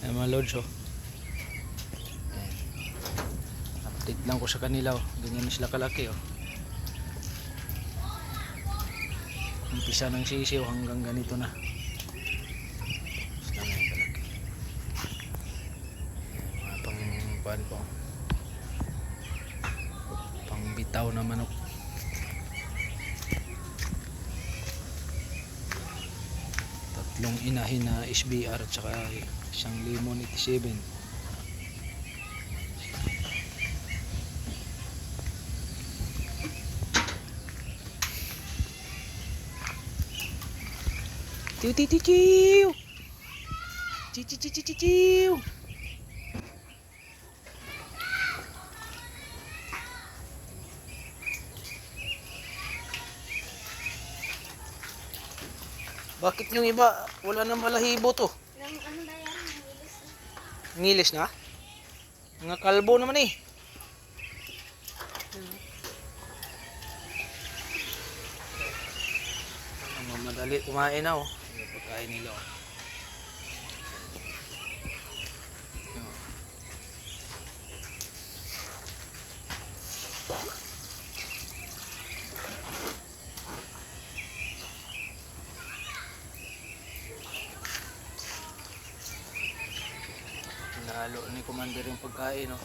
Ayan mga lods oh. Ayan. Update lang ko sa kanila oh. Ganyan sila kalaki oh. Umpisa ng sisiw hanggang ganito na. Sila ngayon kalaki. Ayan, mga pang ko. Pang bitaw na manok. Tatlong inahin na SBR at saka isang lemon 87. Tiw tiw tiw tiw. Ciu ciu ciu ciu ciu. Bakit yung iba wala nang balahibo to? Ano ba yan? Ngilis na? Mga kalbo naman eh. Madali kumain na oh. Yung pagkain nila oh. Nalo ni Commander yung pagkain oh.